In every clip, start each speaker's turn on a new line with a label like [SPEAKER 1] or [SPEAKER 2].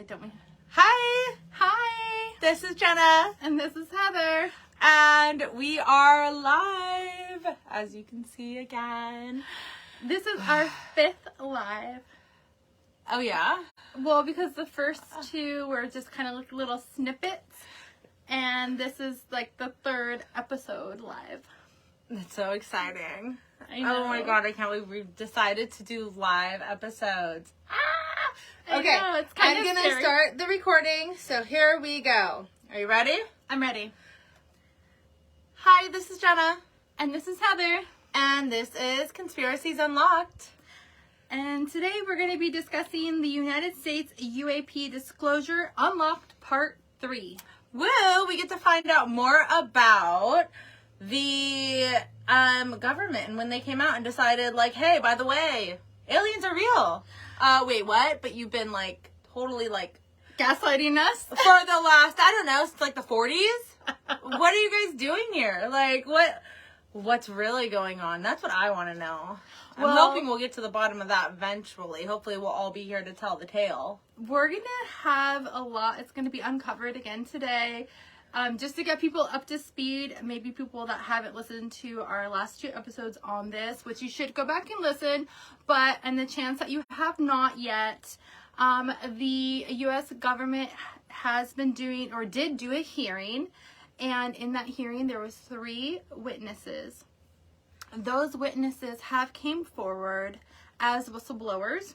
[SPEAKER 1] Don't we?
[SPEAKER 2] Hi!
[SPEAKER 1] Hi!
[SPEAKER 2] This is Jenna.
[SPEAKER 1] And this is Heather.
[SPEAKER 2] And we are live, as you can see again.
[SPEAKER 1] This is our 5th live.
[SPEAKER 2] Oh, yeah?
[SPEAKER 1] Well, because the first 2 were just kind of like little snippets. And this is like the 3rd episode live.
[SPEAKER 2] That's so exciting.
[SPEAKER 1] I know.
[SPEAKER 2] Oh my god, I can't believe we decided to do live episodes.
[SPEAKER 1] Okay, I know, it's kind of
[SPEAKER 2] I'm
[SPEAKER 1] scary.
[SPEAKER 2] gonna start the recording, so here we go. Are you ready?
[SPEAKER 1] I'm ready.
[SPEAKER 2] Hi, this is Jenna.
[SPEAKER 1] And this is Heather.
[SPEAKER 2] And this is Conspiracies Unlocked.
[SPEAKER 1] And today we're going to be discussing the United States UAP Disclosure Unlocked Part 3.
[SPEAKER 2] Woo! We get to find out more about the government and when they came out and decided, like, hey, by the way, aliens are real. Wait, what? But you've been, like, totally, like...
[SPEAKER 1] Gaslighting us?
[SPEAKER 2] For the last, I don't know, since, like, the 40s? What are you guys doing here? Like, what's really going on? That's what I want to know. I'm hoping we'll get to the bottom of that eventually. Hopefully we'll all be here to tell the tale.
[SPEAKER 1] We're going to have a lot. It's going to be uncovered again today. Just to get people up to speed, maybe people that haven't listened to our last 2 episodes on this, which you should go back and listen, but and the chance that you have not yet, the U.S. government has been doing, or did do a hearing, and in that hearing there was 3 witnesses. Those witnesses have came forward as whistleblowers.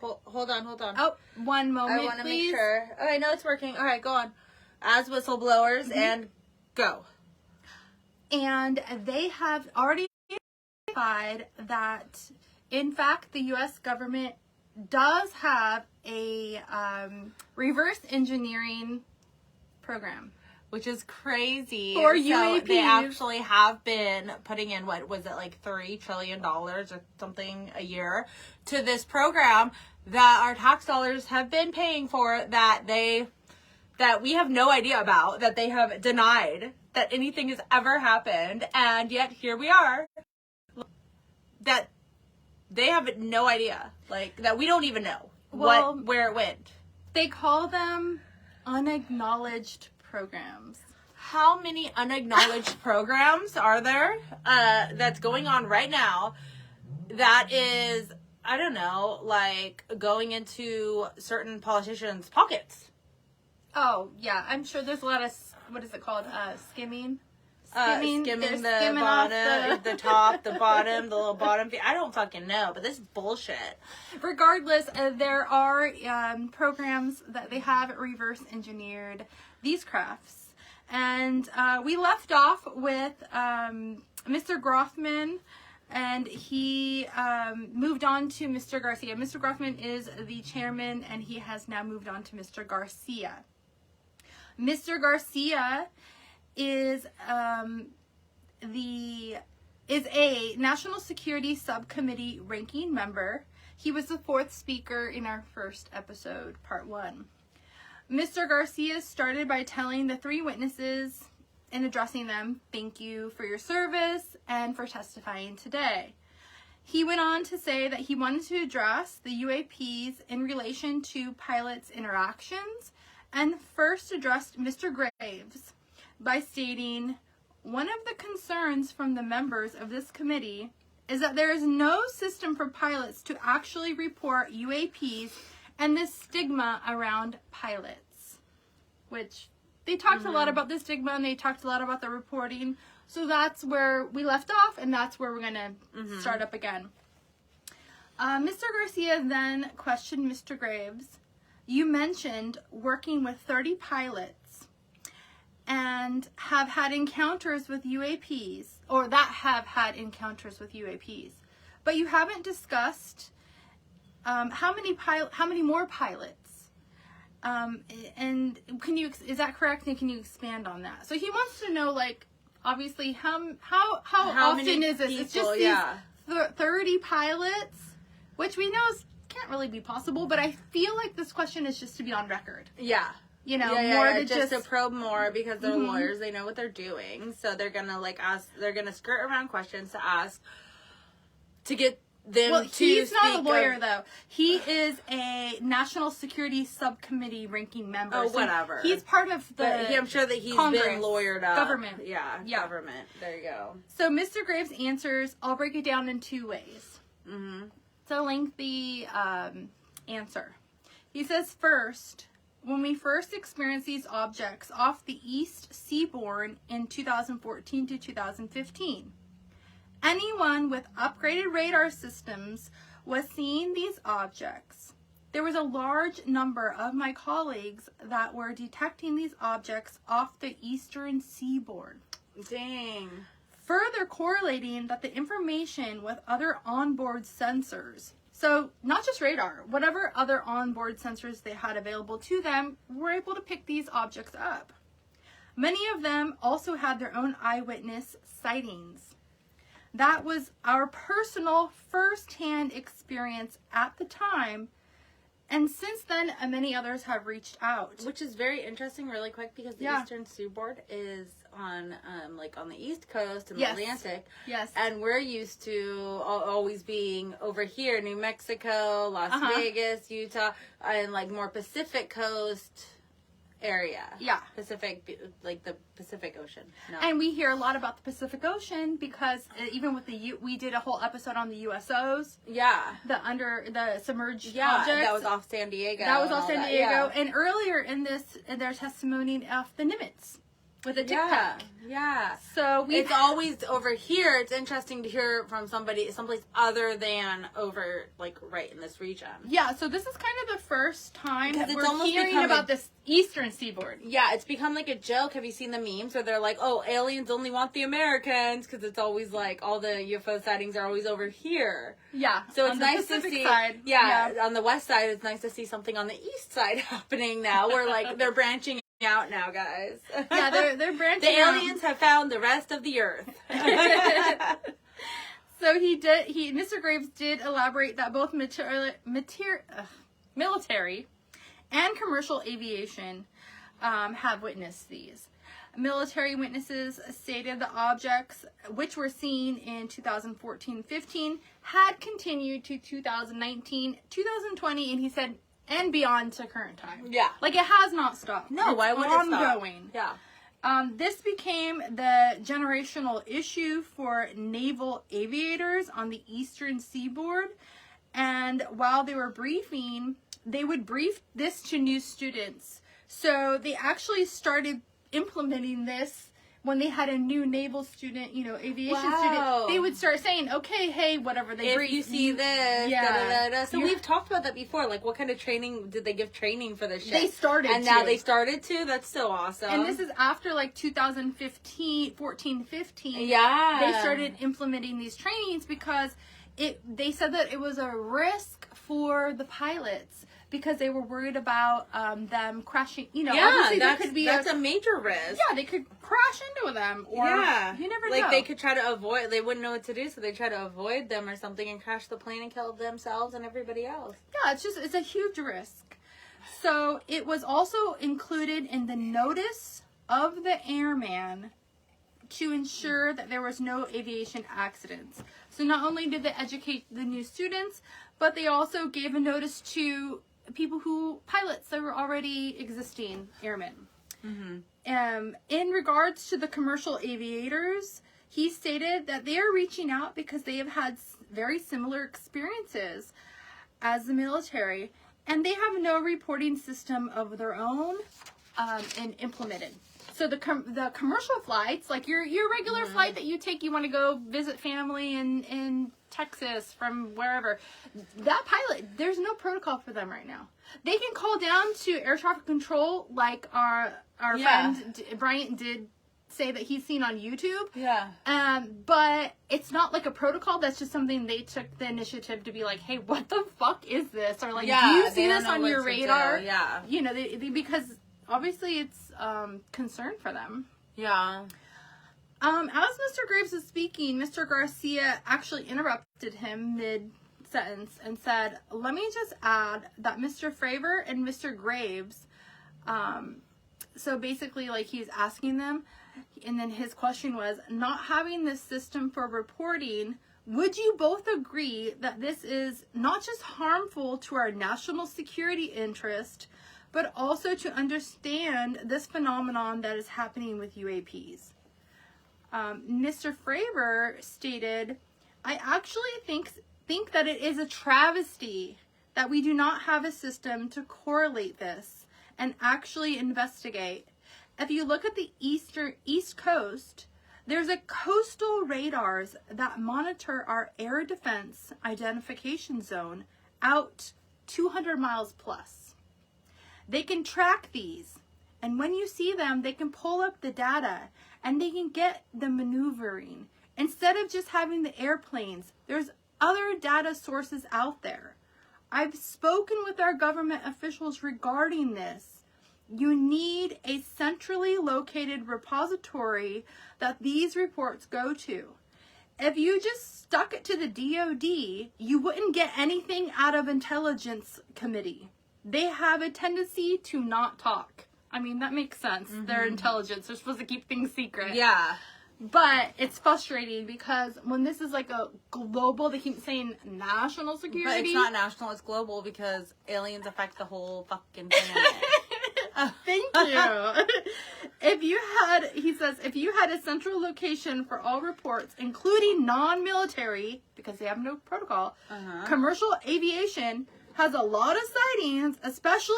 [SPEAKER 2] Hold on.
[SPEAKER 1] Oh, one moment,
[SPEAKER 2] I want to
[SPEAKER 1] please.
[SPEAKER 2] make sure. Oh, I know it's working. All right, go on. As whistleblowers, and go.
[SPEAKER 1] And they have already identified that, in fact, the U.S. government does have a reverse engineering program.
[SPEAKER 2] Which is crazy.
[SPEAKER 1] For
[SPEAKER 2] So
[SPEAKER 1] UAPs.
[SPEAKER 2] they actually have been putting in, what was it, like $3 trillion or something a year to this program that our tax dollars have been paying for, that we have no idea about, that they have denied that anything has ever happened, and yet here we are. That they have no idea, like, that we don't even know where it went.
[SPEAKER 1] They call them unacknowledged programs.
[SPEAKER 2] How many unacknowledged programs are there that's going on right now that is, I don't know, like going into certain politicians' pockets?
[SPEAKER 1] Oh, yeah. I'm sure there's a lot of, what is it called? Skimming?
[SPEAKER 2] Skimming the bottom, the top, the bottom, the little bottom. I don't fucking know, but this is bullshit.
[SPEAKER 1] Regardless, there are programs that they have reverse engineered these crafts. And we left off with Mr. Groffman, and he moved on to Mr. Garcia. Mr. Groffman is the chairman, and he has now moved on to Mr. Garcia. Mr. Garcia is a National Security Subcommittee ranking member. He was the 4th speaker in our first episode, part 1. Mr. Garcia started by telling the 3 witnesses and addressing them, thank you for your service and for testifying today. He went on to say that he wanted to address the UAPs in relation to pilots' interactions, and first addressed Mr. Graves by stating, one of the concerns from the members of this committee is that there is no system for pilots to actually report UAPs and the stigma around pilots. Which, they talked a lot about the stigma, and they talked a lot about the reporting. So that's where we left off, and that's where we're going to start up again. Mr. Garcia then questioned Mr. Graves. You mentioned working with 30 pilots and have had encounters with UAPs, or that have had encounters with UAPs, but you haven't discussed how many more pilots, and is that correct? And can you expand on that? So he wants to know, like, obviously how often is this?
[SPEAKER 2] People,
[SPEAKER 1] it's just these 30 pilots, which we know can't really be possible, but I feel like this question is just to be on record.
[SPEAKER 2] Yeah.
[SPEAKER 1] You know,
[SPEAKER 2] more to just to probe more, because they're lawyers, they know what they're doing, so they're gonna they're gonna skirt around questions to ask to get them
[SPEAKER 1] Well,
[SPEAKER 2] to
[SPEAKER 1] he's not a
[SPEAKER 2] speak
[SPEAKER 1] lawyer,
[SPEAKER 2] of-
[SPEAKER 1] though. He is a National Security Subcommittee ranking member.
[SPEAKER 2] Oh,
[SPEAKER 1] So
[SPEAKER 2] whatever.
[SPEAKER 1] He's part of the
[SPEAKER 2] But I'm sure that he's
[SPEAKER 1] Congress,
[SPEAKER 2] been lawyered up.
[SPEAKER 1] government.
[SPEAKER 2] Yeah,
[SPEAKER 1] Yeah.
[SPEAKER 2] government. There you go.
[SPEAKER 1] So Mr. Graves' answers, I'll break it down in two ways.
[SPEAKER 2] Mm-hmm.
[SPEAKER 1] It's a lengthy answer. He says, first, when we first experienced these objects off the East Seaboard in 2014 to 2015, anyone with upgraded radar systems was seeing these objects. There was a large number of my colleagues that were detecting these objects off the Eastern Seaboard.
[SPEAKER 2] Dang.
[SPEAKER 1] Further correlating that the information with other onboard sensors, so not just radar, whatever other onboard sensors they had available to them, were able to pick these objects up. Many of them also had their own eyewitness sightings. That was our personal first-hand experience at the time, and since then, many others have reached out.
[SPEAKER 2] Which is very interesting, really quick, because the Eastern Seaboard is on, on the East Coast and the Atlantic.
[SPEAKER 1] Yes.
[SPEAKER 2] And we're used to always being over here, New Mexico, Las Vegas, Utah, and more Pacific Coast area.
[SPEAKER 1] Yeah.
[SPEAKER 2] Pacific, like the Pacific Ocean. No.
[SPEAKER 1] And we hear a lot about the Pacific Ocean because even with we did a whole episode on the USOs.
[SPEAKER 2] Yeah.
[SPEAKER 1] The submerged
[SPEAKER 2] Yeah,
[SPEAKER 1] objects.
[SPEAKER 2] that was off San Diego.
[SPEAKER 1] That was off San Diego.
[SPEAKER 2] Yeah.
[SPEAKER 1] And earlier in their testimony of the Nimitz with a tic tac.
[SPEAKER 2] Yeah.
[SPEAKER 1] So
[SPEAKER 2] it's always over here. It's interesting to hear from someplace other than over right in this region.
[SPEAKER 1] Yeah, so this is kind of the first time that we're
[SPEAKER 2] almost
[SPEAKER 1] hearing
[SPEAKER 2] become
[SPEAKER 1] about this Eastern Seaboard.
[SPEAKER 2] Yeah, it's become like a joke. Have you seen the memes where they're like, "Oh, aliens only want the Americans," because it's always all the UFO sightings are always over here.
[SPEAKER 1] Yeah.
[SPEAKER 2] So it's
[SPEAKER 1] on the
[SPEAKER 2] nice
[SPEAKER 1] Pacific
[SPEAKER 2] to see.
[SPEAKER 1] side.
[SPEAKER 2] Yeah, on the west side, it's nice to see something on the east side happening now. Where they're branching out now, guys.
[SPEAKER 1] Yeah, they're branching
[SPEAKER 2] The
[SPEAKER 1] out.
[SPEAKER 2] aliens have found the rest of the earth.
[SPEAKER 1] So Mr. Graves did elaborate that both military and commercial aviation have witnessed these. Military witnesses stated the objects, which were seen in 2014-15, had continued to 2019, 2020, and he said, and beyond to current time.
[SPEAKER 2] Yeah.
[SPEAKER 1] It has not stopped.
[SPEAKER 2] No,
[SPEAKER 1] It's
[SPEAKER 2] why would it stop?
[SPEAKER 1] ongoing.
[SPEAKER 2] Yeah.
[SPEAKER 1] This became the generational issue for naval aviators on the Eastern Seaboard. And while they were briefing, they would brief this to new students. So they actually started implementing this when they had a new naval student, aviation student. They would start saying, okay, hey, whatever they brief.
[SPEAKER 2] If you see this,
[SPEAKER 1] yeah.
[SPEAKER 2] da, da, da. So we've talked about that before. What kind of training did they give training for this shit?
[SPEAKER 1] They started
[SPEAKER 2] and now they started to. That's so awesome.
[SPEAKER 1] And this is after 2015, 14, 15.
[SPEAKER 2] Yeah.
[SPEAKER 1] They started implementing these trainings because they said that it was a risk for the pilots because they were worried about them crashing. Obviously there could be
[SPEAKER 2] that's a major risk.
[SPEAKER 1] Yeah, they could crash into them, or you never know.
[SPEAKER 2] They could try to avoid. They wouldn't know what to do, so they try to avoid them or something and crash the plane and kill themselves and everybody else.
[SPEAKER 1] Yeah, it's a huge risk. So it was also included in the notice of the airman to ensure that there was no aviation accidents. So not only did they educate the new students, but they also gave a notice to pilots that were already existing airmen. Mm-hmm. In regards to the commercial aviators, he stated that they are reaching out because they have had very similar experiences as the military, and they have no reporting system of their own and implemented. So the commercial flights, like your regular flight that you take, you want to go visit family in Texas from wherever, that pilot, there's no protocol for them right now. They can call down to air traffic control like our friend Bryant did say that he's seen on YouTube.
[SPEAKER 2] Yeah.
[SPEAKER 1] But it's not like a protocol. That's just something they took the initiative to be like, hey, what the fuck is this? Or do you see this on your radar?
[SPEAKER 2] Yeah.
[SPEAKER 1] Because obviously it's concern for them.
[SPEAKER 2] Yeah.
[SPEAKER 1] As Mr. Graves was speaking, Mr. Garcia actually interrupted him mid-sentence and said, let me just add that Mr. Fravor and Mr. Graves, so basically he's asking them, and then his question was, not having this system for reporting Would you both agree that this is not just harmful to our national security interest, but also to understand this phenomenon that is happening with UAPs? Mr. Fravor stated, I actually think that it is a travesty that we do not have a system to correlate this and actually investigate. If you look at the East Coast, there's a coastal radars that monitor our air defense identification zone out 200 miles plus. They can track these, and when you see them, they can pull up the data and they can get the maneuvering. Instead of just having the airplanes, there's other data sources out there. I've spoken with our government officials regarding this. You need a centrally located repository that these reports go to. If you just stuck it to the DOD, you wouldn't get anything out of Intelligence Committee. They have a tendency to not talk. I mean, that makes sense. Mm-hmm. They're intelligence. They're supposed to keep things secret.
[SPEAKER 2] Yeah.
[SPEAKER 1] But it's frustrating because when this is like a global, they keep saying national security.
[SPEAKER 2] But it's not national, it's global because aliens affect the whole fucking planet.
[SPEAKER 1] Thank you. He says, if you had a central location for all reports, including non-military, because they have no protocol, commercial aviation has a lot of sightings, especially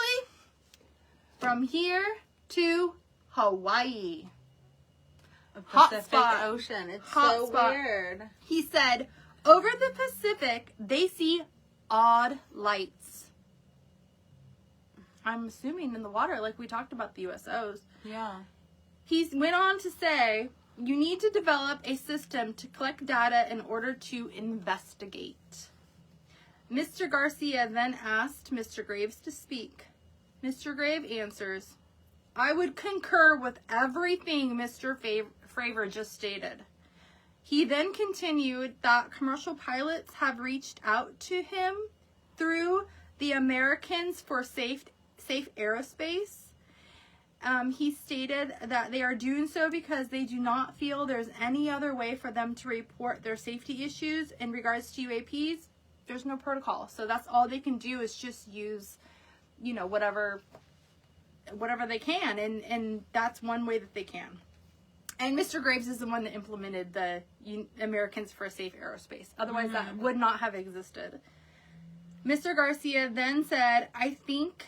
[SPEAKER 1] from here to Hawaii.
[SPEAKER 2] Pacific Ocean. It's so weird.
[SPEAKER 1] He said, over the Pacific, they see odd lights. I'm assuming in the water, like we talked about the USOs.
[SPEAKER 2] Yeah.
[SPEAKER 1] He went on to say, you need to develop a system to collect data in order to investigate. Mr. Garcia then asked Mr. Graves to speak. Mr. Graves answers, I would concur with everything Mr. Fravor just stated. He then continued that commercial pilots have reached out to him through the Americans for Safe Aerospace. He stated that they are doing so because they do not feel there's any other way for them to report their safety issues in regards to UAPs. There's no protocol. So that's all they can do is just use, whatever they can. And that's one way that they can. And Mr. Graves is the one that implemented the Americans for Safe Aerospace. Otherwise, that would not have existed. Mr. Garcia then said, I think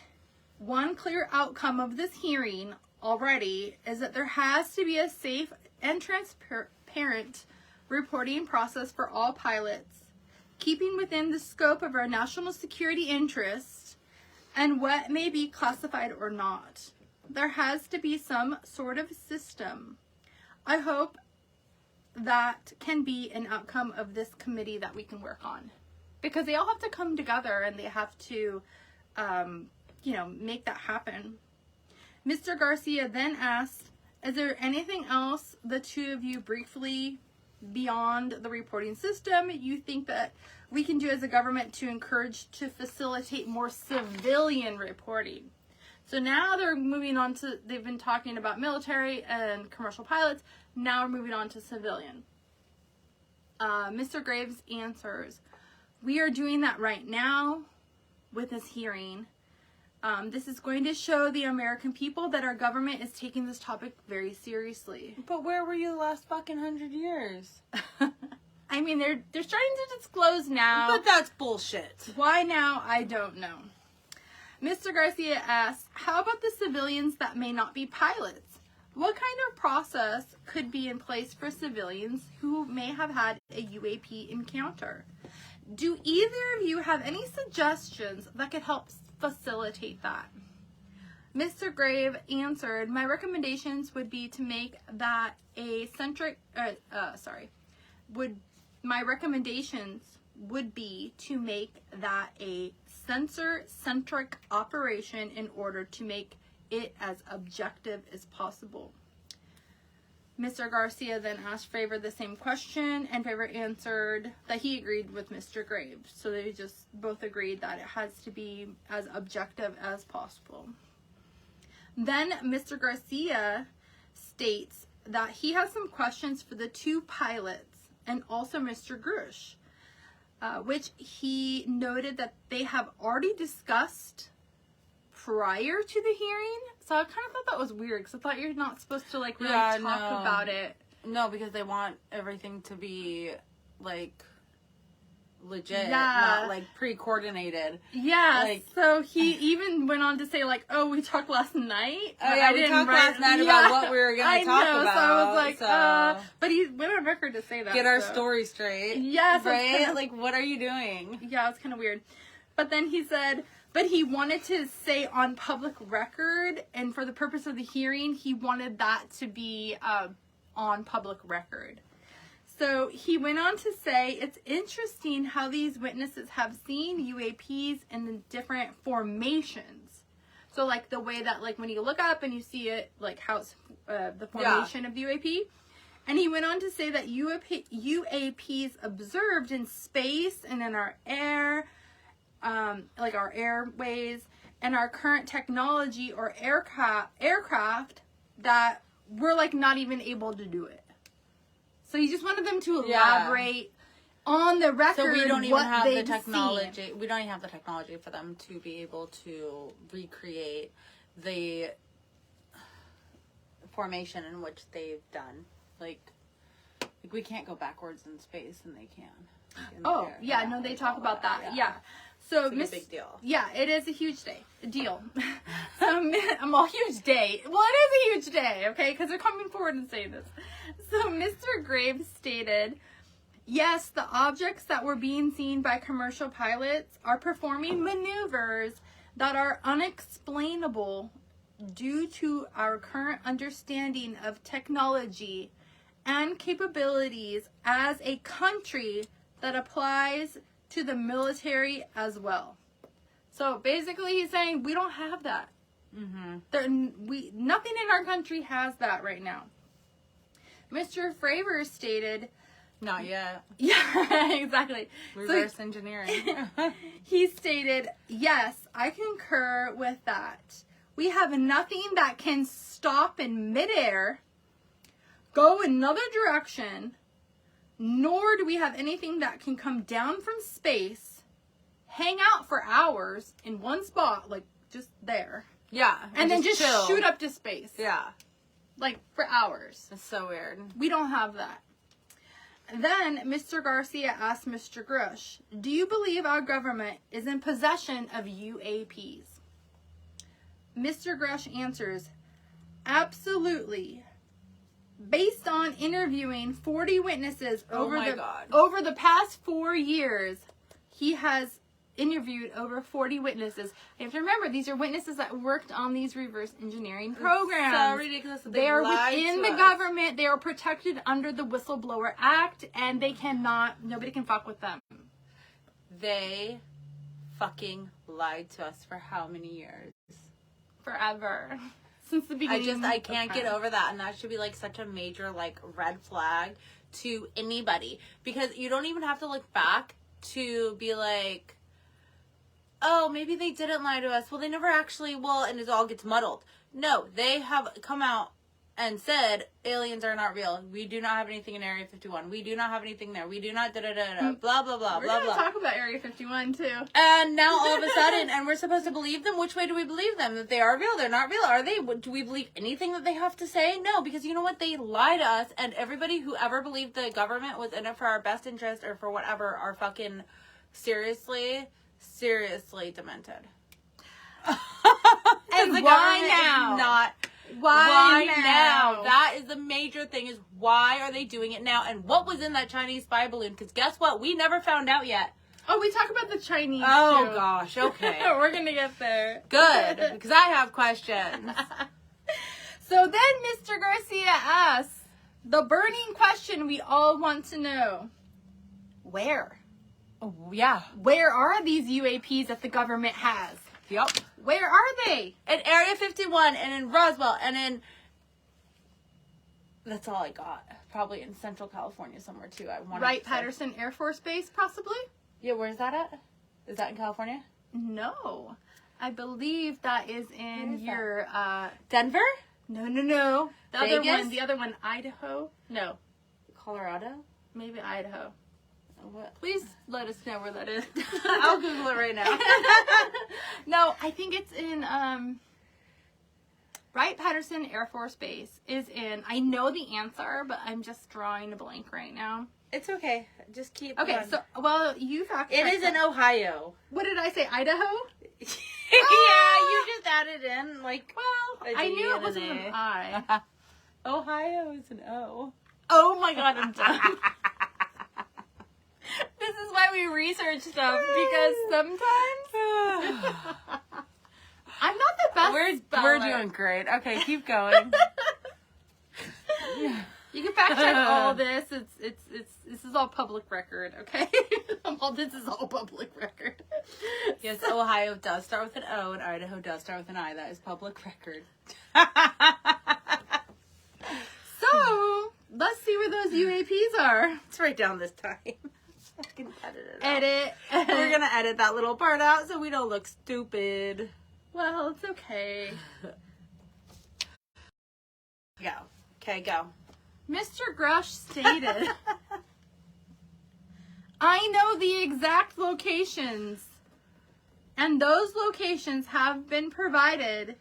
[SPEAKER 1] one clear outcome of this hearing already is that there has to be a safe and transparent reporting process for all pilots, keeping within the scope of our national security interests and what may be classified or not. There has to be some sort of system. I hope that can be an outcome of this committee that we can work on. Because they all have to come together and they have to, make that happen. Mr. Garcia then asked, is there anything else the two of you briefly beyond the reporting system you think that we can do as a government to encourage to facilitate more civilian reporting? So now they're moving on to, they've been talking about military and commercial pilots. Now we're moving on to civilian. Mr. Graves answers, we are doing that right now with this hearing. This is going to show the American people that our government is taking this topic very seriously.
[SPEAKER 2] But where were you the last fucking 100 years?
[SPEAKER 1] I mean, they're starting to disclose now.
[SPEAKER 2] But that's bullshit.
[SPEAKER 1] Why now? I don't know. Mr. Garcia asks, how about the civilians that may not be pilots? What kind of process could be in place for civilians who may have had a UAP encounter? Do either of you have any suggestions that could help facilitate that? Mr. Grave answered, my recommendations would be to make that a sensor-centric operation in order to make it as objective as possible. Mr. Garcia then asked Fravor the same question, and Fravor answered that he agreed with Mr. Graves. So they just both agreed that it has to be as objective as possible. Then Mr. Garcia states that he has some questions for the two pilots and also Mr. Grush, which he noted that they have already discussed prior to the hearing. So I kind of thought that was weird because I thought you're not supposed to like really talk about it.
[SPEAKER 2] No, because they want everything to be like legit, not like pre-coordinated.
[SPEAKER 1] Yeah,
[SPEAKER 2] like,
[SPEAKER 1] so he even went on to say like, "Oh, we talked last night."
[SPEAKER 2] Oh yeah, we talked last night about what we were going to talk about.
[SPEAKER 1] So I was like, but he went on record to say that.
[SPEAKER 2] Get our story straight.
[SPEAKER 1] Yes,
[SPEAKER 2] right?
[SPEAKER 1] Kinda,
[SPEAKER 2] like, what are you doing?
[SPEAKER 1] Yeah, it's kind of weird. But then he said, but he wanted to say on public record, and for the purpose of the hearing, he wanted that to be on public record. So he went on to say, it's interesting how these witnesses have seen UAPs in the different formations. So like the way that like when you look up and you see it, like how it's the formation of the UAP. And he went on to say that UAPs observed in space and in our air, like our airways, and our current technology or aircraft that we're like not even able to do it. So he just wanted them to elaborate on the record.
[SPEAKER 2] So we don't even have the technology.
[SPEAKER 1] Seen.
[SPEAKER 2] We don't even have the technology for them to be able to recreate the formation in which they've done. Like we can't go backwards in space, and they can.
[SPEAKER 1] No, they talk about that. Yeah. So
[SPEAKER 2] it's like a big deal.
[SPEAKER 1] Yeah, it is a huge deal. A huge day. Well, it is a huge day, okay? Because they're coming forward and saying this. So Mr. Graves stated, yes, the objects that were being seen by commercial pilots are performing maneuvers that are unexplainable due to our current understanding of technology and capabilities as a country that applies to the military as well. So basically he's saying we don't have that. Nothing in our country has that right now. Mr. Fravor stated,
[SPEAKER 2] not yet.
[SPEAKER 1] Yeah, exactly.
[SPEAKER 2] Reverse engineering.
[SPEAKER 1] He stated, yes, I concur with that. We have nothing that can stop in midair, go another direction, nor do we have anything that can come down from space, hang out for hours in one spot, like just there.
[SPEAKER 2] Yeah.
[SPEAKER 1] And then just
[SPEAKER 2] chill.
[SPEAKER 1] shoot up to space.
[SPEAKER 2] Yeah.
[SPEAKER 1] Like for hours.
[SPEAKER 2] It's so weird.
[SPEAKER 1] We don't have that. Then Mr. Garcia asked Mr. Grush, do you believe our government is in possession of UAPs? Mr. Grush answers, absolutely. Based on interviewing 40 witnesses over the past 4 years, he has interviewed over 40 witnesses. You have to remember, these are witnesses that worked on these reverse engineering programs.
[SPEAKER 2] It's so ridiculous.
[SPEAKER 1] They are within the government. They are protected under the Whistleblower Act, and nobody can fuck with them.
[SPEAKER 2] They fucking lied to us for how many years?
[SPEAKER 1] Forever. Since the beginning.
[SPEAKER 2] I can't get over that, and that should be like such a major like red flag to anybody, because you don't even have to look back to be like, oh, maybe they didn't lie to us. Well, they never actually, and it all gets muddled. No, they have come out and said aliens are not real. We do not have anything in Area 51. We do not have anything there. We do not blah, blah, blah,
[SPEAKER 1] we're
[SPEAKER 2] blah,
[SPEAKER 1] gonna talk about Area 51 too.
[SPEAKER 2] And now all of a sudden, and we're supposed to believe them? Which way do we believe them? That they are real? They're not real? Are they? Do we believe anything that they have to say? No, because you know what? They lie to us, and everybody who ever believed the government was in it for our best interest or for whatever are fucking seriously demented.
[SPEAKER 1] And
[SPEAKER 2] the
[SPEAKER 1] why now? Why now?
[SPEAKER 2] That is the major thing, is why are they doing it now? And what was in that Chinese spy balloon? Because guess what? We never found out yet.
[SPEAKER 1] Oh, we talk about the Chinese
[SPEAKER 2] Oh,
[SPEAKER 1] too.
[SPEAKER 2] gosh. Okay.
[SPEAKER 1] We're going to get there.
[SPEAKER 2] Good. Because I have questions.
[SPEAKER 1] So then Mr. Garcia asks the burning question we all want to know. Where?
[SPEAKER 2] Oh, yeah.
[SPEAKER 1] Where are these UAPs that the government has?
[SPEAKER 2] Yep.
[SPEAKER 1] Where are they?
[SPEAKER 2] In Area 51 and in Roswell and in... That's all I got. Probably in Central California somewhere too.
[SPEAKER 1] Patterson Air Force Base, possibly?
[SPEAKER 2] Yeah, where's that at? Is that in California?
[SPEAKER 1] No. I believe that is in your...
[SPEAKER 2] Denver?
[SPEAKER 1] No.
[SPEAKER 2] Vegas?
[SPEAKER 1] The other one, Idaho? No.
[SPEAKER 2] Colorado?
[SPEAKER 1] Maybe Idaho.
[SPEAKER 2] What?
[SPEAKER 1] Please let us know where that is.
[SPEAKER 2] I'll Google it right now.
[SPEAKER 1] No, I think it's in Wright-Patterson Air Force Base is in. I know the answer, but I'm just drawing a blank right now.
[SPEAKER 2] It's okay. Just keep
[SPEAKER 1] Okay,
[SPEAKER 2] going.
[SPEAKER 1] so you fact
[SPEAKER 2] It is in Ohio.
[SPEAKER 1] What did I say? Idaho?
[SPEAKER 2] Yeah, you just added in like.
[SPEAKER 1] Well, I knew it wasn't an I.
[SPEAKER 2] Ohio is an O.
[SPEAKER 1] Oh my god, I'm done. This is why we research stuff, because sometimes I'm not the best speller.
[SPEAKER 2] We're doing great. Okay, keep going.
[SPEAKER 1] You can fact check all this. This is all public record, okay? This is all public record.
[SPEAKER 2] Yes, Ohio does start with an O and Idaho does start with an I. That is public record.
[SPEAKER 1] So, let's see where those UAPs are.
[SPEAKER 2] It's right down this time. I can edit it out.
[SPEAKER 1] Edit.
[SPEAKER 2] We're going to edit that little part out so we don't look stupid.
[SPEAKER 1] Well, it's okay.
[SPEAKER 2] Go. Okay, go.
[SPEAKER 1] Mr. Grush stated, I know the exact locations, and those locations have been provided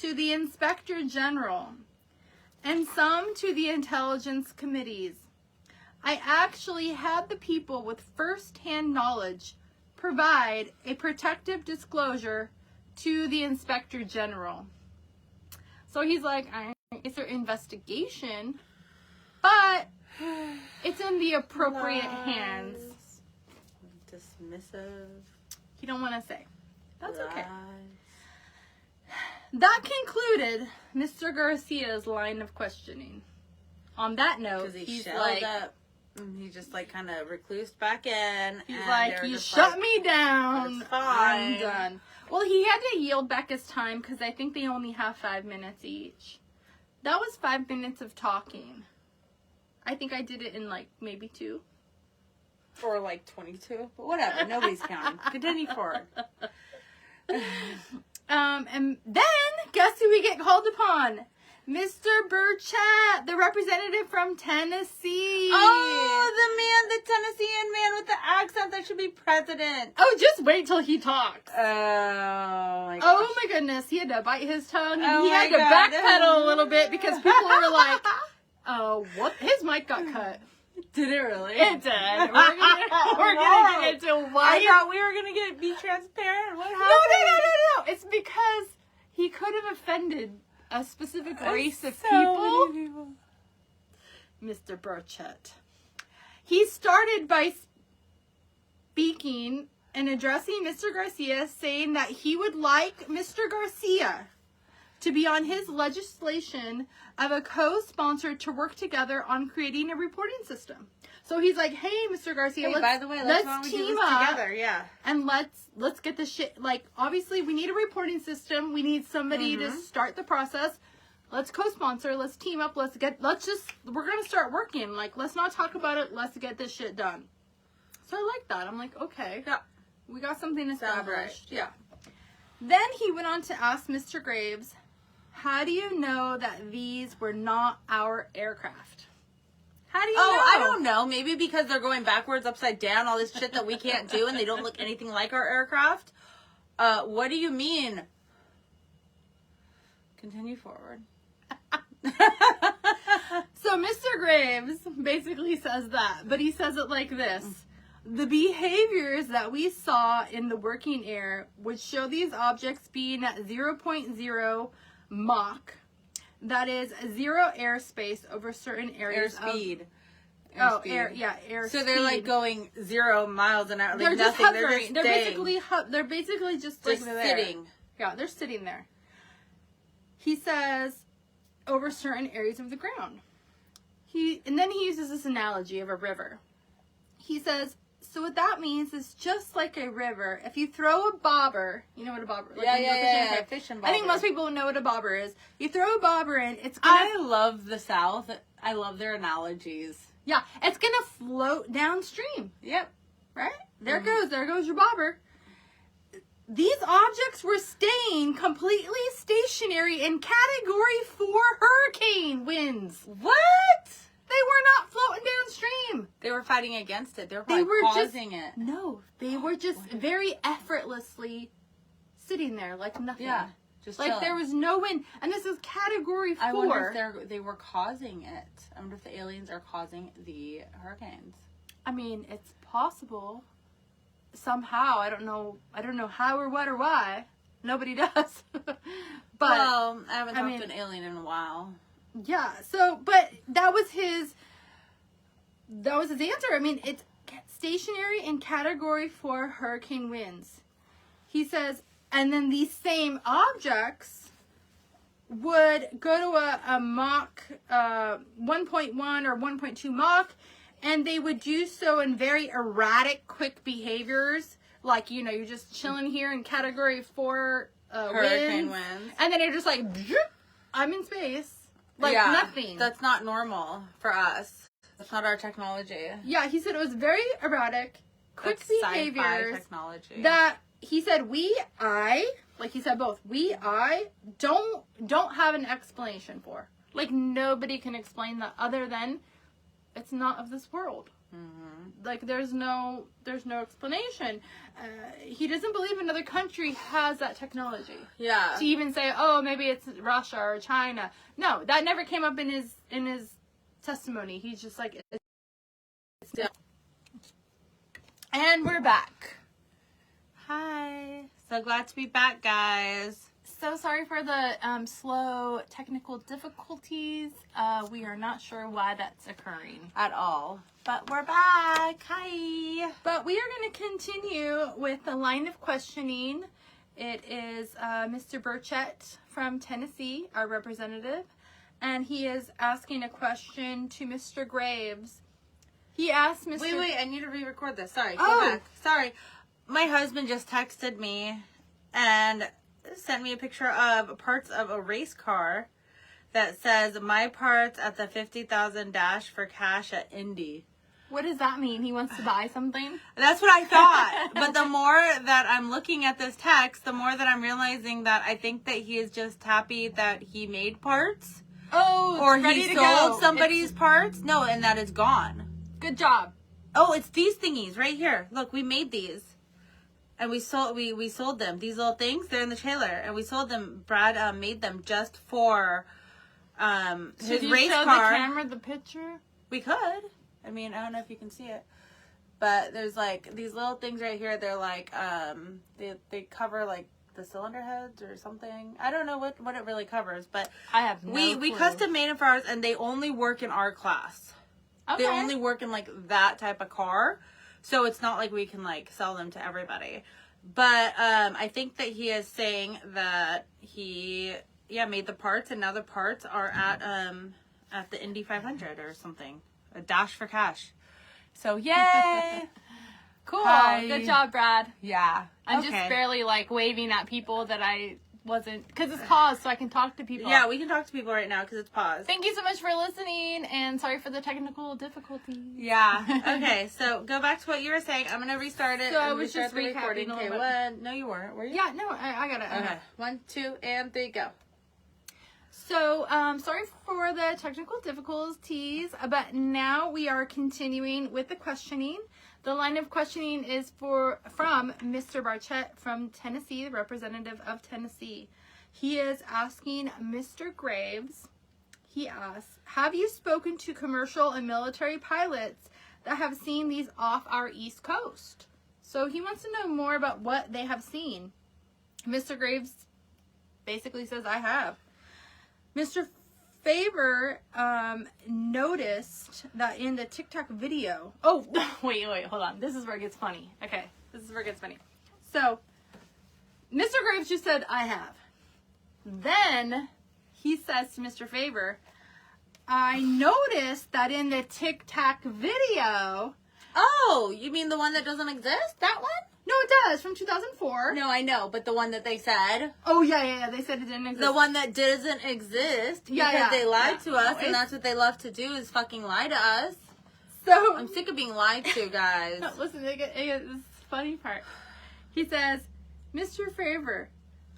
[SPEAKER 1] to the Inspector General and some to the intelligence committees. I actually had the people with first-hand knowledge provide a protective disclosure to the Inspector General. So he's like, it's their investigation, but it's in the appropriate hands.
[SPEAKER 2] Dismissive.
[SPEAKER 1] You don't want to say. That's okay.
[SPEAKER 2] Lies.
[SPEAKER 1] That concluded Mr. Garcia's line of questioning. On that note,
[SPEAKER 2] He's
[SPEAKER 1] he's
[SPEAKER 2] like,
[SPEAKER 1] like,
[SPEAKER 2] up. And he just like kind of reclused back in.
[SPEAKER 1] he's
[SPEAKER 2] and
[SPEAKER 1] like,
[SPEAKER 2] they're
[SPEAKER 1] you
[SPEAKER 2] just
[SPEAKER 1] shut
[SPEAKER 2] like,
[SPEAKER 1] me down.
[SPEAKER 2] "It's fine."
[SPEAKER 1] I'm done. Well, he had to yield back his time because I think they only have 5 minutes each. That was 5 minutes of talking. I think I did it in like maybe 2.
[SPEAKER 2] Or like 22. But whatever. Nobody's counting. Continue forward.
[SPEAKER 1] And then, guess who we get called upon? Mr. Burchett, the representative from Tennessee.
[SPEAKER 2] Oh, the Tennessean man with the accent that should be president.
[SPEAKER 1] Oh, just wait till he talks.
[SPEAKER 2] Oh, my gosh.
[SPEAKER 1] Oh my goodness, he had to bite his tongue and
[SPEAKER 2] Oh
[SPEAKER 1] he had
[SPEAKER 2] my
[SPEAKER 1] to
[SPEAKER 2] God.
[SPEAKER 1] backpedal a little bit because people were like, oh, what? His mic got cut.
[SPEAKER 2] Did it really?
[SPEAKER 1] It did. We're gonna get into why.
[SPEAKER 2] I thought we were going to be transparent. What
[SPEAKER 1] No,
[SPEAKER 2] happened?
[SPEAKER 1] no. It's because he could have offended a specific race of
[SPEAKER 2] So
[SPEAKER 1] people.
[SPEAKER 2] many people.
[SPEAKER 1] Mr. Burchett. He started by speaking and addressing Mr. Garcia, saying that he would like Mr. Garcia to be on his legislation of a co-sponsor to work together on creating a reporting system. So he's like, hey, Mr. Garcia,
[SPEAKER 2] Hey, by the way, let's why don't we do
[SPEAKER 1] team
[SPEAKER 2] this
[SPEAKER 1] up
[SPEAKER 2] together. Yeah.
[SPEAKER 1] and let's get this shit, like, obviously we need a reporting system. We need somebody to start the process. Let's co-sponsor. Let's team up. We're going to start working. Like, let's not talk about it. Let's get this shit done. So I like that. I'm like, okay.
[SPEAKER 2] Yeah.
[SPEAKER 1] We got something established.
[SPEAKER 2] right.
[SPEAKER 1] Yeah. Then he went on to ask Mr. Graves, how do you know that these were not our aircraft? How do you know?
[SPEAKER 2] I don't know. Maybe because they're going backwards, upside down, all this shit that we can't do, and they don't look anything like our aircraft. What do you mean? Continue forward.
[SPEAKER 1] So Mr. Graves basically says that, but he says it like this. The behaviors that we saw in the working air would show these objects being at 0.0 Mach. That is 0 airspace over certain areas.
[SPEAKER 2] Airspeed.
[SPEAKER 1] Air
[SPEAKER 2] So they're
[SPEAKER 1] speed.
[SPEAKER 2] like going 0 miles an hour. Like
[SPEAKER 1] They're just
[SPEAKER 2] nothing.
[SPEAKER 1] hovering.
[SPEAKER 2] They're
[SPEAKER 1] They're basically just like there.
[SPEAKER 2] sitting.
[SPEAKER 1] Yeah, they're sitting there. He says over certain areas of the ground. And then he uses this analogy of a river. He says, so what that means is just like a river. If you throw a bobber, you know what a bobber is?
[SPEAKER 2] Yeah. Fishing bobber.
[SPEAKER 1] I think most people know what a bobber is. You throw a bobber in, it's gonna...
[SPEAKER 2] I love the South. I love their analogies.
[SPEAKER 1] Yeah, it's gonna float downstream.
[SPEAKER 2] Yep.
[SPEAKER 1] Right? There goes your bobber. These objects were staying completely stationary in Category 4 hurricane winds.
[SPEAKER 2] What?
[SPEAKER 1] They were not floating downstream.
[SPEAKER 2] They were fighting against it. They were probably causing it.
[SPEAKER 1] No, they were just very effortlessly sitting there like nothing.
[SPEAKER 2] Yeah, just
[SPEAKER 1] like
[SPEAKER 2] chilling.
[SPEAKER 1] there was no wind. And this is category 4.
[SPEAKER 2] I wonder if they were causing it. I wonder if the aliens are causing the hurricanes.
[SPEAKER 1] I mean, it's possible. Somehow, I don't know how or what or why. Nobody does. But
[SPEAKER 2] well, I haven't talked to an alien in a while.
[SPEAKER 1] Yeah. So, but that was his answer. I mean, it's stationary in category 4 hurricane winds. He says, and then these same objects would go to a Mach 1.1 or 1.2 Mach. And they would do so in very erratic, quick behaviors. Like, you're just chilling here in category 4
[SPEAKER 2] hurricane winds.
[SPEAKER 1] And then you're just like, I'm in space. Like, nothing.
[SPEAKER 2] That's not normal for us. That's not our technology.
[SPEAKER 1] Yeah, he said it was very erratic, quick behaviors.
[SPEAKER 2] Sci-fi technology.
[SPEAKER 1] That, he said, like he said both, don't have an explanation for. Like, nobody can explain that other than it's not of this world. Mm-hmm. Like, there's no explanation. He doesn't believe another country has that technology.
[SPEAKER 2] Yeah.
[SPEAKER 1] To even say, oh, maybe it's Russia or China. No, that never came up in his testimony. He's just like, it's and we're back.
[SPEAKER 2] Hi. So glad to be back, guys.
[SPEAKER 1] So sorry for the slow technical difficulties. We are not sure why that's occurring
[SPEAKER 2] at all. But we're back. Hi.
[SPEAKER 1] But we are going to continue with the line of questioning. It is Mr. Burchett from Tennessee, our representative, and he is asking a question to Mr. Graves. He asked Mr.
[SPEAKER 2] Wait, I need to re-record this. Sorry, go back. Sorry. My husband just texted me and sent me a picture of parts of a race car that says, my parts at the 50,000 dash for cash at Indy.
[SPEAKER 1] What does that mean? He wants to buy something?
[SPEAKER 2] That's what I thought. But the more that I'm looking at this text, the more that I'm realizing that I think that he is just happy that he made parts.
[SPEAKER 1] Oh,
[SPEAKER 2] or he sold somebody's parts. No, and that it's gone.
[SPEAKER 1] Good job.
[SPEAKER 2] Oh, it's these thingies right here. Look, we made these. And we sold them. These little things, they're in the trailer. And we sold them. Brad made them just for his race car. Should you show the
[SPEAKER 1] camera the picture?
[SPEAKER 2] We could. I mean, I don't know if you can see it. But there's like these little things right here. They're like, they cover like the cylinder heads or something. I don't know what it really covers. But
[SPEAKER 1] I have no clue.
[SPEAKER 2] We custom made them for ours, and they only work in our class. Okay. They only work in like that type of car. So it's not like we can like sell them to everybody. But I think that he is saying that he made the parts, and now the parts are at the Indy 500 or something. A dash for cash. So yay.
[SPEAKER 1] Cool. Hi. Good job, Brad.
[SPEAKER 2] Yeah.
[SPEAKER 1] I'm just barely like waving at people that I wasn't, because it's paused, so I can talk to people.
[SPEAKER 2] Yeah, we can talk to people right now because it's paused.
[SPEAKER 1] Thank you so much for listening, and sorry for the technical difficulties.
[SPEAKER 2] Yeah. Okay, so go back to what you were saying. I'm gonna restart it.
[SPEAKER 1] So I was just recording.
[SPEAKER 2] Okay, one. No, you weren't. Were you?
[SPEAKER 1] Yeah. No, I got it.
[SPEAKER 2] Okay. 1, 2, and 3, go.
[SPEAKER 1] So, sorry for the technical difficulties, but now we are continuing with the questioning. The line of questioning is from Mr. Burchett from Tennessee, the representative of Tennessee. He is asking Mr. Graves, he asks, have you spoken to commercial and military pilots that have seen these off our East Coast? So he wants to know more about what they have seen. Mr. Graves basically says, I have. Mr. Favor noticed that in the TikTok video. Oh, wait, hold on. This is where it gets funny. Okay, this is where it gets funny. So, Mr. Graves just said, I have. Then he says to Mr. Favor, I noticed that in the TikTok video.
[SPEAKER 2] Oh, you mean the one that doesn't exist? That one?
[SPEAKER 1] No, it does, from 2004.
[SPEAKER 2] No, I know, but the one that they said.
[SPEAKER 1] Oh, yeah, they said it didn't exist.
[SPEAKER 2] The one that doesn't exist because they lied to us, and that's what they love to do is fucking lie to us.
[SPEAKER 1] So
[SPEAKER 2] I'm sick of being lied to, guys.
[SPEAKER 1] No, listen, this funny part. He says, Mr. Favor,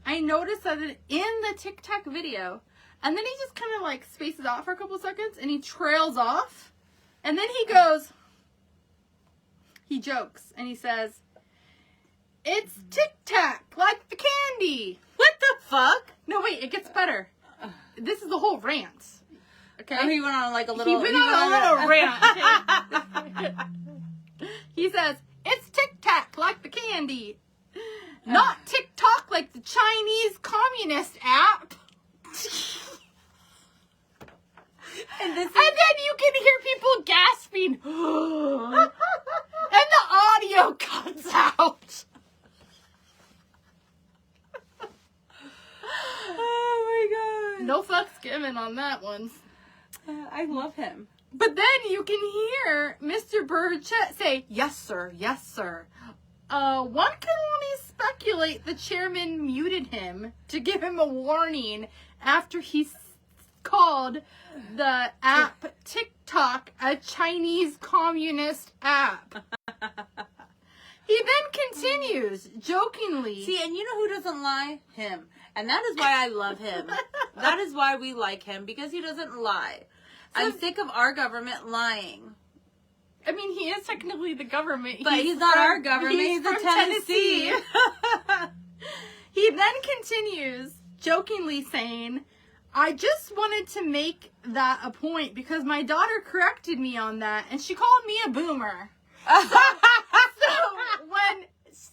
[SPEAKER 1] I noticed that in the TikTok video And then he just kind of like spaces out for a couple seconds and he trails off. And then he goes, he jokes and he says, "It's Tic Tac, like the candy."
[SPEAKER 2] What the fuck?
[SPEAKER 1] No, wait, it gets better. This is the whole rant. Okay?
[SPEAKER 2] Oh, he went on like a little...
[SPEAKER 1] He went on a little rant. Okay? He says, "It's Tic Tac, like the candy. Not TikTok, like the Chinese communist app." And then you can hear people gasping. And the audio cuts out.
[SPEAKER 2] Oh my god.
[SPEAKER 1] No fucks given on that one.
[SPEAKER 2] I love him.
[SPEAKER 1] But then you can hear Mr. Burchett say, "Yes, sir. Yes, sir." One can only speculate the chairman muted him to give him a warning after he called the app TikTok a Chinese communist app. He then continues, jokingly.
[SPEAKER 2] See, and you know who doesn't lie? Him. And that is why I love him. That is why we like him, because he doesn't lie. I'm sick of our government lying.
[SPEAKER 1] I mean, he is technically the government.
[SPEAKER 2] But he's not our government. He's
[SPEAKER 1] from
[SPEAKER 2] the Tennessee.
[SPEAKER 1] He then continues, jokingly saying, "I just wanted to make that a point because my daughter corrected me on that, and she called me a boomer." So when,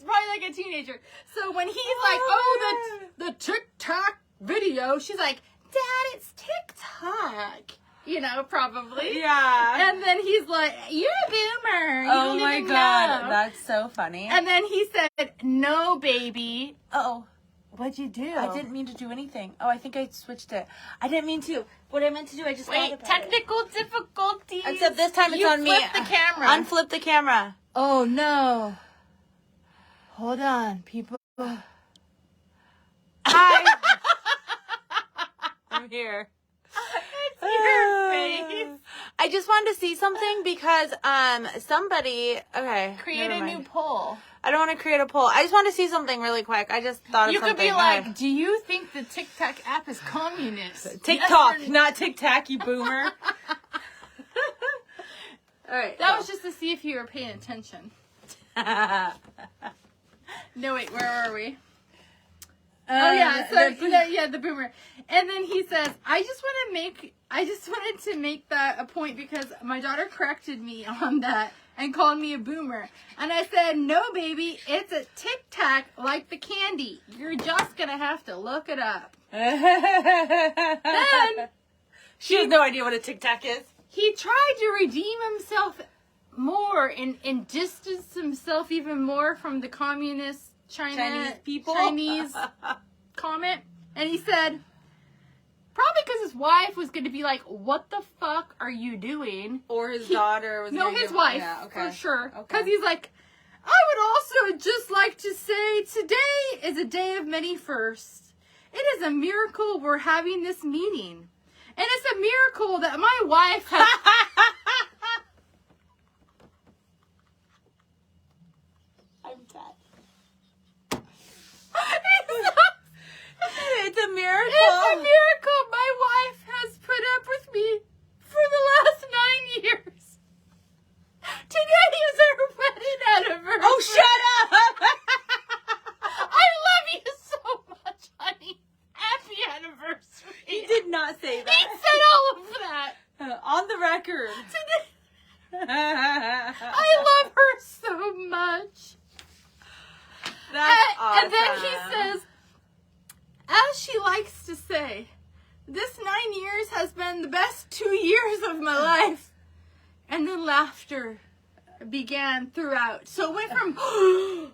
[SPEAKER 1] probably like a teenager. So when he's like, "Oh, the TikTok video," she's like, "Dad, it's TikTok." You know, probably.
[SPEAKER 2] Yeah.
[SPEAKER 1] And then he's like, "You're a boomer. You
[SPEAKER 2] Oh
[SPEAKER 1] don't
[SPEAKER 2] my
[SPEAKER 1] even
[SPEAKER 2] god,
[SPEAKER 1] know."
[SPEAKER 2] that's so funny.
[SPEAKER 1] And then he said, "No, baby."
[SPEAKER 2] Uh-oh.
[SPEAKER 1] What'd you do?
[SPEAKER 2] I didn't mean to do anything. Oh, I think I switched it. I didn't mean to. What I meant to do, I just thought
[SPEAKER 1] Wait,
[SPEAKER 2] about
[SPEAKER 1] technical difficulties.
[SPEAKER 2] it. Except this time it's
[SPEAKER 1] You
[SPEAKER 2] on me.
[SPEAKER 1] flipped the camera.
[SPEAKER 2] Unflip the camera.
[SPEAKER 1] Oh, no. Hold on, people.
[SPEAKER 2] Hi. I'm here.
[SPEAKER 1] It's your face.
[SPEAKER 2] I just wanted to see something because somebody
[SPEAKER 1] Create
[SPEAKER 2] never
[SPEAKER 1] a
[SPEAKER 2] mind.
[SPEAKER 1] new poll.
[SPEAKER 2] I don't want to create a poll. I just want to see something really quick. I just thought of
[SPEAKER 1] You
[SPEAKER 2] something.
[SPEAKER 1] could be like, "Do you think the TikTok app is communist?"
[SPEAKER 2] TikTok,
[SPEAKER 1] Yes or-
[SPEAKER 2] not TikTok, you boomer. All right.
[SPEAKER 1] That was just to see if you were paying attention. No, wait, where were we? Oh yeah, so the boomer. And then he says, I just wanted to make that a point because my daughter corrected me on that and called me a boomer. And I said, "No, baby, it's a Tic Tac like the candy. You're just gonna have to look it up." Then
[SPEAKER 2] she has no idea what a TikTok is.
[SPEAKER 1] he tried to redeem himself more and distance himself even more from the communist
[SPEAKER 2] Chinese people?
[SPEAKER 1] Chinese comment. And he said, probably because his wife was going to be like, "What the fuck are you doing?"
[SPEAKER 2] Or his daughter was
[SPEAKER 1] No,
[SPEAKER 2] gonna
[SPEAKER 1] his
[SPEAKER 2] give-
[SPEAKER 1] wife,
[SPEAKER 2] yeah, okay.
[SPEAKER 1] for sure.
[SPEAKER 2] Okay.
[SPEAKER 1] Because he's like, "I would also just like to say today is a day of many firsts. It is a miracle we're having this meeting. And it's a miracle that my wife has..."
[SPEAKER 2] I'm dead. It's a miracle.
[SPEAKER 1] It's a miracle my wife has put up with me for the last 9 years. Today is our wedding anniversary.
[SPEAKER 2] Oh, shut up!
[SPEAKER 1] I love you so much, honey. Happy anniversary.
[SPEAKER 2] He did not say
[SPEAKER 1] He
[SPEAKER 2] that.
[SPEAKER 1] said all of that.
[SPEAKER 2] On the record.
[SPEAKER 1] Today, I love her so much.
[SPEAKER 2] That's awesome.
[SPEAKER 1] And then he says, as she likes to say, this 9 years has been the best 2 years of my life. And then laughter began throughout. So it went from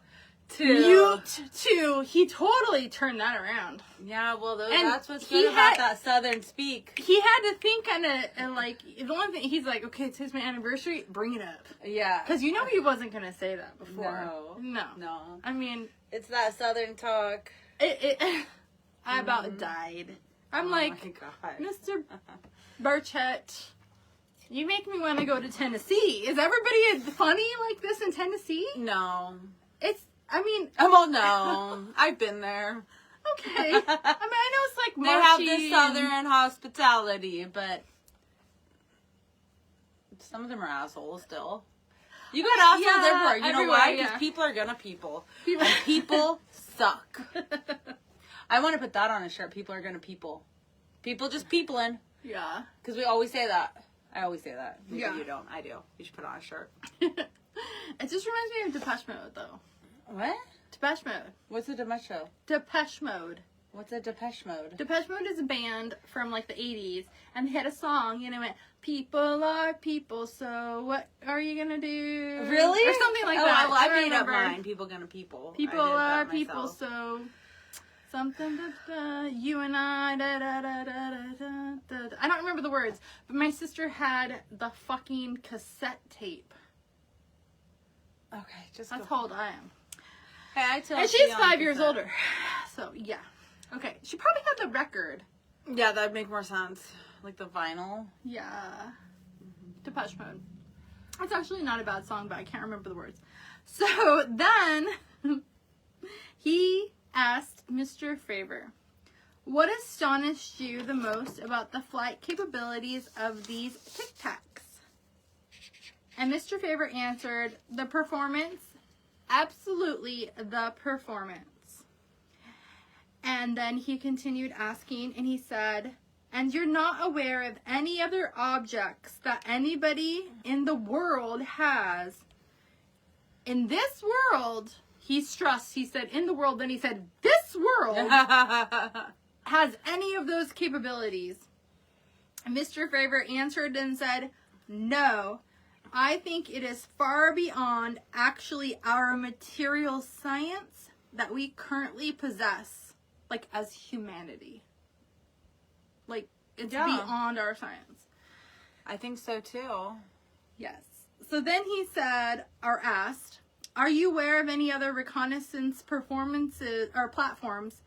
[SPEAKER 1] mute to, he totally turned that around.
[SPEAKER 2] Yeah, well,
[SPEAKER 1] And
[SPEAKER 2] that's what's
[SPEAKER 1] he
[SPEAKER 2] good about
[SPEAKER 1] had-
[SPEAKER 2] that Southern speak.
[SPEAKER 1] He had to think and like, the only thing, he's like, "Okay, today's my anniversary, bring it up."
[SPEAKER 2] Yeah.
[SPEAKER 1] Because you know he wasn't going to say that before. No.
[SPEAKER 2] No.
[SPEAKER 1] I mean,
[SPEAKER 2] It's that Southern talk.
[SPEAKER 1] I about died. I'm
[SPEAKER 2] Oh
[SPEAKER 1] like,
[SPEAKER 2] my God.
[SPEAKER 1] "Mr. Burchett, you make me want to go to Tennessee. Is everybody funny like this in Tennessee?"
[SPEAKER 2] No.
[SPEAKER 1] It's, I mean,
[SPEAKER 2] Well, no. I've been there.
[SPEAKER 1] Okay. I mean, I know it's like
[SPEAKER 2] They have
[SPEAKER 1] marshy
[SPEAKER 2] the southern hospitality, but some of them are assholes still. You got assholes everywhere. You know why? Because people are gonna people. And people suck. I want to put that on a shirt. People are gonna people. People just peopling.
[SPEAKER 1] Yeah.
[SPEAKER 2] Because we always say that. I always say that. Maybe
[SPEAKER 1] Yeah.
[SPEAKER 2] you don't. I do. You should put on a shirt.
[SPEAKER 1] It just reminds me of Depeche Mode, though.
[SPEAKER 2] What?
[SPEAKER 1] Depeche Mode.
[SPEAKER 2] What's a Depeche Mode?
[SPEAKER 1] Depeche Mode.
[SPEAKER 2] What's a Depeche Mode?
[SPEAKER 1] Depeche Mode is a band from like the 80s, and they had a song, you know, it went, people are people, so what are you gonna do?
[SPEAKER 2] Really?
[SPEAKER 1] Or something like that.
[SPEAKER 2] Well, I made
[SPEAKER 1] remember.
[SPEAKER 2] up mine. People gonna people.
[SPEAKER 1] People
[SPEAKER 2] I did
[SPEAKER 1] are
[SPEAKER 2] that
[SPEAKER 1] people,
[SPEAKER 2] myself.
[SPEAKER 1] so something, you and I, da, da, da, da, da, da. I don't remember the words, but my sister had the fucking cassette tape.
[SPEAKER 2] Okay, just
[SPEAKER 1] That's
[SPEAKER 2] go.
[SPEAKER 1] how old I am.
[SPEAKER 2] Hey, I tell
[SPEAKER 1] And she's
[SPEAKER 2] Keon
[SPEAKER 1] 5 years
[SPEAKER 2] cassette.
[SPEAKER 1] older. So, yeah. Okay. She probably had the record.
[SPEAKER 2] Yeah, that'd make more sense. Like the vinyl.
[SPEAKER 1] Yeah. Depeche Mode. It's actually not a bad song, but I can't remember the words. So then he asked Mr. Faber, what astonished you the most about the flight capabilities of these Tic Tacs? And Mr. Faber answered, the performance. Absolutely the performance. And then he continued asking, and he said, and you're not aware of any other objects that anybody in the world has. In this world, he stressed, he said, in the world, then he said, this world has any of those capabilities. And Mr. Faber answered and said, no, I think it is far beyond actually our material science that we currently possess, like as humanity. Like, it's beyond our science.
[SPEAKER 2] I think so too.
[SPEAKER 1] Yes. So then he said, or asked, are you aware of any other reconnaissance performances or platforms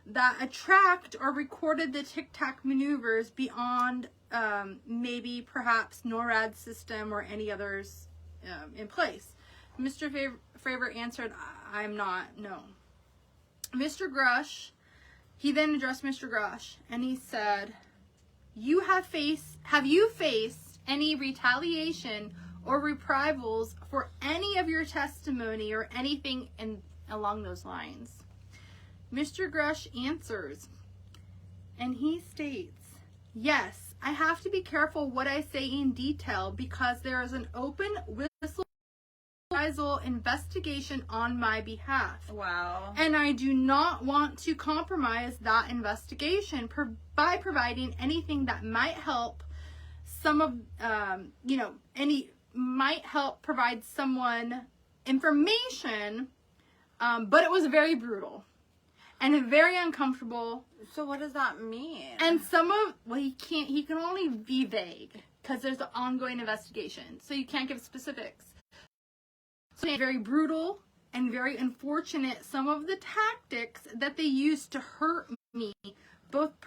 [SPEAKER 1] that attract or recorded the Tic Tac maneuvers beyond maybe perhaps NORAD system or any others in place? Mr. Faber answered, I'm not, no. Mr. Grush, he then addressed Mr. Grush and he said, have you faced any retaliation or reprisals for any of your testimony or anything along those lines? Mr. Grush answers, and he states, yes, I have to be careful what I say in detail because there is an open whistle investigation on my behalf.
[SPEAKER 2] Wow.
[SPEAKER 1] And I do not want to compromise that investigation by providing anything that might help might help provide someone information, but it was very brutal and very uncomfortable.
[SPEAKER 2] So what does that mean?
[SPEAKER 1] And he can only be vague because there's an ongoing investigation. So you can't give specifics. So it's very brutal and very unfortunate, some of the tactics that they used to hurt me, both